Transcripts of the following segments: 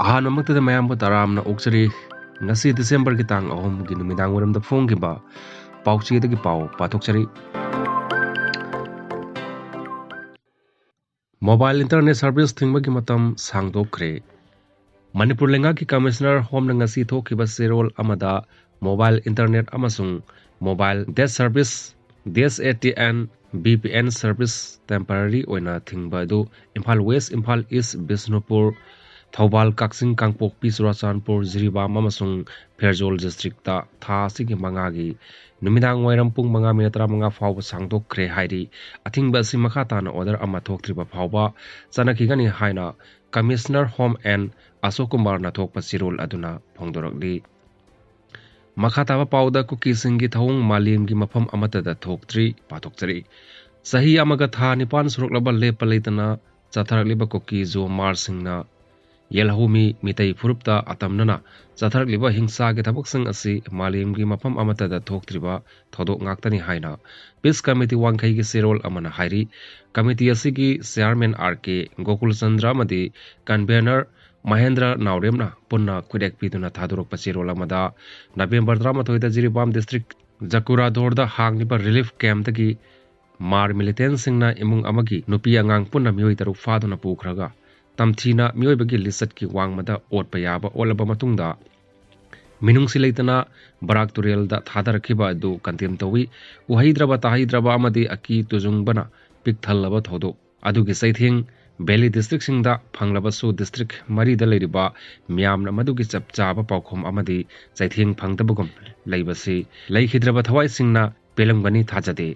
ꯑꯍꯥꯟꯕꯃꯛꯇꯗ ꯃꯌꯥꯝꯕꯨ ꯇꯔꯥꯝꯅ ꯑꯣꯛꯆꯔꯤ ꯉꯁꯤ ꯗꯤꯁꯦꯝꯕꯔꯒꯤ ꯇꯥꯡ 3ꯒꯤ ꯅꯨꯃꯤꯗꯥꯡꯋꯥꯏꯔꯝꯗ ꯐꯣꯡꯈꯤꯕ ꯄꯥꯎꯆꯦꯗꯒꯤ ꯄꯥꯎ ꯄꯥꯊꯣꯛꯆꯔꯤ꯫ ꯃꯣꯕꯥꯏꯜ ꯏꯟꯇꯔꯅꯦꯠ ꯁꯔꯚꯤꯁ ꯊꯤꯡꯕꯒꯤ ꯃꯇꯝ ꯁꯥꯡꯗꯣꯛꯈ꯭ꯔꯦ꯫ ꯃꯅꯤꯄꯨꯔ ꯂꯩꯉꯥꯛꯀꯤ ꯀꯃꯤꯁꯅꯔ ꯍꯣꯝꯅ ꯉꯁꯤ ꯊꯣꯛꯈꯤꯕ ꯆꯦꯔꯣꯜ ꯑꯃꯗ ꯃꯣꯕꯥꯏꯜ ꯏꯟꯇꯔꯅꯦꯠ ꯑꯃꯁꯨꯡ mobile data service (DSATN) VPN service temporary ꯑꯣꯏꯅ ꯊꯤꯡꯕ ꯑꯗꯨ ꯏꯝꯐꯥꯜ ꯋꯦꯁ, ꯏꯝꯐꯥꯜ ꯏꯁ, ꯕꯤꯁꯅꯨꯄꯨꯔ, ꯊꯧꯕꯥꯜ, ꯀꯛꯆꯤꯡ, ꯀꯥꯡꯄꯣꯛꯄꯤ, ꯆꯨꯔꯥꯆꯥꯟꯄꯨꯔ, ꯖꯤꯔꯤꯕꯥꯝ ꯑꯃꯁꯨꯡ ꯐꯦꯔꯖꯣꯜ ꯗꯤꯁꯇ꯭ꯔꯤꯛꯇ ꯊꯥ ꯑꯁꯤꯒꯤ 5ꯒꯤ ꯅꯨꯃꯤꯗꯥꯡꯋꯥꯏꯔꯝ ꯄꯨꯡ 5:35 ꯐꯥꯎꯕ ꯁꯥꯡꯗꯣꯛꯈ꯭ꯔꯦ ꯍꯥꯏꯔꯤ꯫ ꯑꯊꯤꯡꯕ ꯑꯁꯤ ꯃꯈꯥ ꯇꯥꯅ ꯑꯣꯔꯗꯔ ꯑꯃ ꯊꯣꯛꯇ꯭ꯔꯤꯕ ꯐꯥꯎꯕ ꯆꯠꯅꯈꯤꯒꯅꯤ ꯍꯥꯏꯅ ꯀꯃꯤꯁꯅꯔ ꯍꯣꯝ ꯑꯦꯟ ꯑꯁꯣꯛ ꯀꯨꯃꯥꯔꯅ ꯊꯣꯛꯄ ꯆꯦꯔꯣꯜ ꯑꯗꯨꯅ ꯐꯣꯡꯗꯣꯔꯛꯂꯤ꯫ ꯃꯈꯥ ꯇꯥꯕ ꯄꯥꯎꯗ ꯀꯨꯀꯤꯁꯤꯡꯒꯤ ꯊꯧꯑꯣꯡ ꯃꯥꯂꯦꯝꯒꯤ ꯃꯐꯝ ꯑꯃꯠꯇꯗ ꯊꯣꯛꯇ꯭ꯔꯤ ꯄꯥꯊꯣꯛꯆꯔꯤ꯫ ꯆꯍꯤ ꯑꯃꯒ ꯊꯥ 9 ꯁꯨꯔꯛꯂꯕ ꯂꯦꯞꯄ ꯂꯩꯇꯅ ꯆꯠꯊꯔꯛꯂꯤꯕ ꯀꯨꯀꯤ ꯖꯣ ꯃꯥꯔꯆꯁꯤꯡꯅ ꯌꯦꯜꯍꯧꯃꯤ ꯃꯤꯇꯩ ꯐꯨꯔꯨꯞꯇ ꯑꯇꯝꯅꯅ ꯆꯠꯊꯔꯛꯂꯤꯕ ꯍꯤꯡꯁꯥꯒꯤ ꯊꯕꯛꯁꯤꯡ ꯑꯁꯤ ꯃꯥꯂꯦꯝꯒꯤ ꯃꯐꯝ ꯑꯃꯠꯇꯗ ꯊꯣꯛꯇ꯭ꯔꯤꯕ ꯊꯧꯗꯣꯛ ꯉꯥꯛꯇꯅꯤ ꯍꯥꯏꯅ ꯄꯤꯁ ꯀꯃꯤꯇꯤ ꯋꯥꯡꯈꯩꯒꯤ ꯆꯦꯔꯣꯜ ꯑꯃꯅ ꯍꯥꯏꯔꯤ꯫ ꯀꯃꯤꯇꯤ ꯑꯁꯤꯒꯤ ꯆꯦꯌꯔꯃꯦꯟ ꯑꯥꯔ.ꯀꯦ. ꯒꯣꯀꯨꯜꯆꯟꯗ꯭ꯔ ꯑꯃꯗꯤ ꯀꯟꯚꯦꯅꯔ ꯃꯍꯦꯟꯗ꯭ꯔ ꯅꯥꯎꯔꯦꯝꯅ ꯄꯨꯟꯅ ꯈꯨꯠꯌꯦꯛ ꯄꯤꯗꯨꯅ ꯊꯥꯗꯣꯔꯛꯄ ꯆꯦꯔꯣꯜ ꯑꯃꯗ ꯅꯕꯦꯝꯕꯔ 11ꯗ ꯖꯤꯔꯤꯕꯥꯝ ꯗꯤꯁꯇ꯭ꯔꯤꯛ ꯖꯀꯨꯔꯥꯗꯣꯔꯗ ꯍꯥꯡꯂꯤꯕ ꯔꯤꯂꯤꯐ ꯀꯦꯝꯞꯇꯒꯤ ꯃꯥꯔ ꯃꯤꯂꯤꯇꯦꯟꯠꯁꯤꯡꯅ ꯏꯃꯨꯡ ꯑꯃꯒꯤ ꯅꯨꯄꯤ ꯑꯉꯥꯡ ꯄꯨꯟꯅ ꯃꯤꯑꯣꯏ 6 ꯐꯥꯗꯨꯅ ꯄꯨꯈ꯭ꯔꯒ ꯇꯝꯊꯤꯅ ꯃꯤꯑꯣꯏꯕꯒꯤ ꯂꯤꯆꯠꯀꯤ ꯋꯥꯡꯃꯗ ꯑꯣꯠꯄ ꯌꯥꯕ ꯑꯣꯠꯂꯕ ꯃꯇꯨꯡꯗ ꯃꯤꯅꯨꯡꯁꯤ ꯂꯩꯇꯅ ꯕꯔꯥꯛ ꯇꯨꯔꯦꯜꯗ ꯊꯥꯗꯔꯛꯈꯤꯕ ꯑꯗꯨ ꯀꯟꯗꯦꯝ ꯇꯧꯏ꯫ ꯎꯍꯩꯗ꯭ꯔꯕ ꯇꯥꯍꯩꯗ꯭ꯔꯕ ꯑꯃꯗꯤ ꯑꯀꯤ ꯇꯨꯖꯨꯡꯕꯅ ꯄꯤꯛ ꯊꯜꯂꯕ ꯊꯧꯗꯣꯛ ꯑꯗꯨꯒꯤ ꯆꯩꯊꯦꯡ ꯚꯦꯂꯤ ꯗꯤꯁꯇ꯭ꯔꯤꯛꯁꯤꯡꯗ ꯐꯪꯂꯕꯁꯨ ꯗꯤꯁꯇ꯭ꯔꯤꯛ 4ꯗ ꯂꯩꯔꯤꯕ ꯃꯤꯌꯥꯝꯅ ꯃꯗꯨꯒꯤ ꯆꯞ ꯆꯥꯕ ꯄꯥꯎꯈꯨꯝ ꯑꯃꯗꯤ ꯆꯩꯊꯦꯡ ꯐꯪꯗꯕꯒꯨꯝ ꯂꯩꯕꯁꯤ ꯂꯩꯈꯤꯗ꯭ꯔꯕ ꯊꯋꯥꯏꯁꯤꯡꯅ ꯄꯦꯜꯂꯝꯒꯅꯤ ꯊꯥꯖꯗꯦ꯫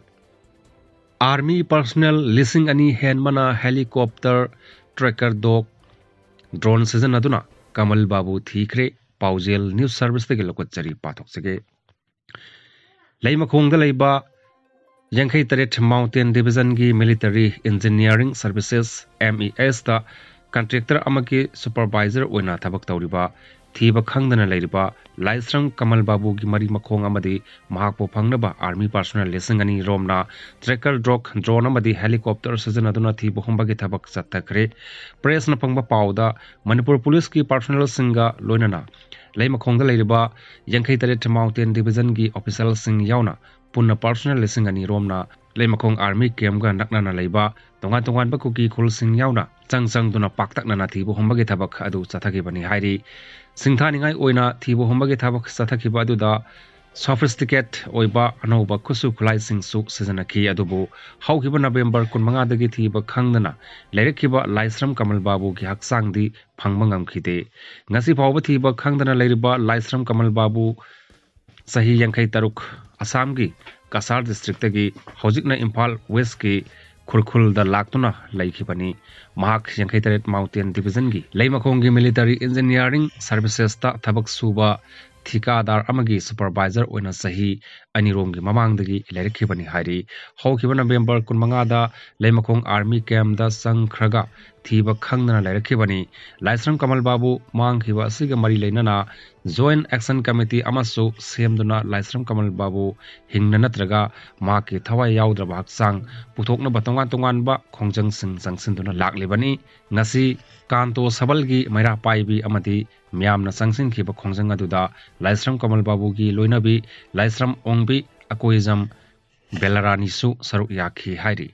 ꯑꯥꯔꯃꯤ ꯄꯔꯁꯣꯅꯦꯜ 2,000 ꯍꯦꯟꯕꯅ ꯍꯦꯂꯤꯀꯣꯞꯇꯔ, ꯇ꯭ꯔꯦꯀꯔ ꯗꯣꯒ, ꯗ꯭ꯔꯣꯟ ꯁꯤꯖꯤꯟꯅꯗꯨꯅ ꯀꯃꯜ ꯕꯥꯕꯨ ꯊꯤꯈ꯭ꯔꯦ꯫ ꯄꯥꯎꯖꯦꯜ ꯅ꯭ꯌꯨꯁ ꯁꯔꯚꯤꯁꯇꯒꯤ ꯂꯧꯈꯠꯆꯔꯤ ꯄꯥꯊꯣꯛꯆꯒꯦ꯫ ꯂꯩꯃꯈꯣꯡꯗ ꯂꯩꯕ 53 ꯃꯥꯎꯟꯇꯦꯟ ꯗꯤꯚꯤꯖꯟꯒꯤ ꯃꯤꯂꯤꯇꯔꯤ ꯏꯟꯖꯤꯅꯤꯌꯔꯤꯡ ꯁꯔꯚꯤꯁꯦꯁ (MESꯗ ꯀꯟꯇ꯭ꯔꯦꯛꯇꯔ ꯑꯃꯒꯤ ꯁꯨꯄꯔꯚꯥꯏꯖꯔ ꯑꯣꯏꯅ ꯊꯕꯛ ꯇꯧꯔꯤꯕ ꯊꯤꯕ ꯈꯪꯗꯅ ꯂꯩꯔꯤꯕ ꯂꯥꯏꯁ꯭ꯔꯝ ꯀꯃꯜ ꯕꯥꯕꯨꯒꯤ ꯃꯔꯤ ꯃꯈꯣꯡ ꯑꯃꯗꯤ ꯃꯍꯥꯛꯄꯨ ꯐꯪꯅꯕ army personnel 2,000 ꯔꯣꯝꯅ tracker dog, drone ꯑꯃꯗꯤ ꯍꯦꯂꯤꯀꯣꯞꯇꯔ ꯁꯤꯖꯤꯟꯅꯗꯨꯅ ꯊꯤꯕ ꯍꯨꯝꯕꯒꯤ ꯊꯕꯛ ꯆꯠꯊꯈ꯭ꯔꯦ꯫ ꯄ꯭ꯔꯦꯁꯅ ꯐꯪꯕ ꯄꯥꯎꯗ ꯃꯅꯤꯄꯨꯔ ꯄꯨꯂꯤꯁꯀꯤ ꯄꯔꯁꯣꯅꯦꯜꯁꯤꯡꯒ ꯂꯣꯏꯅꯅ ꯂꯩꯃꯈꯣꯡꯗ ꯂꯩꯔꯤꯕ 53 ꯃꯥꯎꯟꯇꯦꯟ ꯗꯤꯚꯤꯖꯟꯒꯤ ꯑꯣꯐꯤꯁꯤꯌꯦꯜꯁꯤꯡ ꯌꯥꯎꯅ ꯄꯨꯟꯅ ꯄꯔꯁꯣꯅꯦꯜ 2,000 ꯔꯣꯝꯅ ꯂꯩꯃꯈꯣꯡ ꯑꯥꯔꯃꯤ ꯀꯦꯝꯞꯒ ꯅꯛꯅꯅ ꯂꯩꯕ ꯇꯣꯉꯥꯟ ꯇꯣꯉꯥꯟꯕ ꯀꯨꯀꯤ ꯈꯨꯜꯁꯤꯡ ꯌꯥꯎꯅ ꯆꯪꯗꯨꯅ ꯄꯥꯛꯇꯛꯅꯅ ꯊꯤꯕ ꯍꯨꯝꯕꯒꯤ ꯊꯕꯛ ꯑꯗꯨ ꯆꯠꯊꯈꯤꯕꯅꯤ ꯍꯥꯏꯔꯤ꯫ ꯁꯤꯡꯊꯥꯅꯤꯡꯉꯥꯏ ꯑꯣꯏꯅ ꯊꯤꯕ ꯍꯨꯝꯕꯒꯤ ꯊꯕꯛ ꯆꯠꯊꯈꯤꯕ ꯑꯗꯨꯗ ꯁꯣꯐꯤꯁꯇꯤꯀꯦꯠ ꯑꯣꯏꯕ ꯑꯅꯧꯕ ꯈꯨꯠꯁꯨ ꯈꯨꯠꯂꯥꯏꯁꯤꯡꯁꯨ ꯁꯤꯖꯤꯟꯅꯈꯤ꯫ ꯑꯗꯨꯕꯨ ꯍꯧꯈꯤꯕ ꯅꯕꯦꯝꯕꯔ 15ꯗꯒꯤ ꯊꯤꯕ ꯈꯪꯗꯅ ꯂꯩꯔꯛꯈꯤꯕ ꯂꯥꯏꯁ꯭ꯔꯝ ꯀꯃꯜ ꯕꯥꯕꯨꯒꯤ ꯍꯛꯆꯥꯡꯗꯤ ꯐꯪꯕ ꯉꯝꯈꯤꯗꯦ꯫ ꯉꯁꯤ ꯐꯥꯎꯕ ꯊꯤꯕ ꯈꯪꯗꯅ ꯂꯩꯔꯤꯕ ꯂꯥꯏꯁ꯭ꯔꯝ ꯀꯃꯜ ꯕꯥꯕꯨ ꯆꯍꯤ 53, ꯑꯁꯥꯝꯒꯤ ꯀꯁꯥꯔ ꯗꯤꯁꯇ꯭ꯔꯤꯛꯇꯒꯤ ꯍꯧꯖꯤꯛꯅ ꯏꯝꯐꯥꯜ ꯋꯦꯁꯀꯤ ꯈꯨꯔꯈꯨꯜꯗ ꯂꯥꯛꯇꯨꯅ ꯂꯩꯈꯤꯕꯅꯤ꯫ ꯃꯍꯥꯛ 53 ꯃꯥꯎꯟꯇꯦꯟ ꯗꯤꯚꯤꯖꯟꯒꯤ ꯂꯩꯃꯈꯣꯡꯒꯤ ꯃꯤꯂꯤꯇꯔꯤ ꯏꯟꯖꯤꯅꯤꯌꯔꯤꯡ ꯁꯔꯚꯤꯁꯦꯁꯇ ꯊꯕꯛ ꯁꯨꯕ ꯊꯤꯀꯥꯗꯥꯔ ꯑꯃꯒꯤ ꯁꯨꯄꯔꯚꯥꯏꯖꯔ ꯑꯣꯏꯅ ꯆꯍꯤ 2 ꯃꯃꯥꯡꯗꯒꯤ ꯂꯩꯔꯛꯈꯤꯕꯅꯤ ꯍꯥꯏꯔꯤ꯫ ꯍꯧꯈꯤꯕ ꯅꯕꯦꯝꯕꯔ 15ꯗ ꯂꯩꯃꯈꯣꯡ ꯑꯥꯔꯃꯤ ꯀꯦꯝꯞꯗ ꯆꯪꯈ꯭ꯔꯒ ꯊꯤꯕ ꯈꯪꯗꯅ ꯂꯩꯔꯛꯈꯤꯕꯅꯤ꯫ ꯂꯥꯏꯁ꯭ꯔꯝ ꯀꯃꯜ ꯕꯥꯕꯨ ꯃꯥꯡꯈꯤꯕ ꯑꯁꯤꯒ ꯃꯔꯤ ꯂꯩꯅꯅ ꯖꯣꯏꯟꯠ ꯑꯦꯛꯁꯟ ꯀꯃꯤꯇꯤ ꯑꯃꯁꯨ ꯁꯦꯝꯗꯨꯅ ꯂꯥꯏꯁ꯭ꯔꯝ ꯀꯃꯜ ꯕꯥꯕꯨ ꯍꯤꯡꯅ ꯅꯠꯇ꯭ꯔꯒ ꯃꯍꯥꯛꯀꯤ ꯊꯋꯥꯏ ꯌꯥꯎꯗ꯭ꯔꯕ ꯍꯛꯆꯥꯡ ꯄꯨꯊꯣꯛꯅꯕ ꯇꯣꯉꯥꯟ ꯇꯣꯉꯥꯟꯕ ꯈꯣꯡꯖꯪꯁꯤꯡ ꯆꯪꯁꯤꯟꯗꯨꯅ ꯂꯥꯛꯂꯤꯕꯅꯤ꯫ ꯉꯁꯤ ꯀꯥꯟꯇꯣ ꯁꯕꯜꯒꯤ ꯃꯩꯔꯥ ꯄꯥꯏꯕꯤ ꯑꯃꯗꯤ ꯃꯤꯌꯥꯝꯅ ꯆꯪꯁꯤꯟꯈꯤꯕ ꯈꯣꯡꯖꯪ ꯑꯗꯨꯗ ꯂꯥꯏꯁ꯭ꯔꯝ ꯀꯃꯜ ꯕꯥꯕꯨꯒꯤ ꯂꯣꯏꯅꯕꯤ ꯂꯥꯏꯁ꯭ꯔꯝ ꯑꯣꯡꯕꯤ ꯑꯀꯣꯏꯖꯝ ꯕꯦꯂꯥꯔꯥꯅꯤꯁꯨ ꯁꯔꯨꯛ ꯌꯥꯈꯤ ꯍꯥꯏꯔꯤ꯫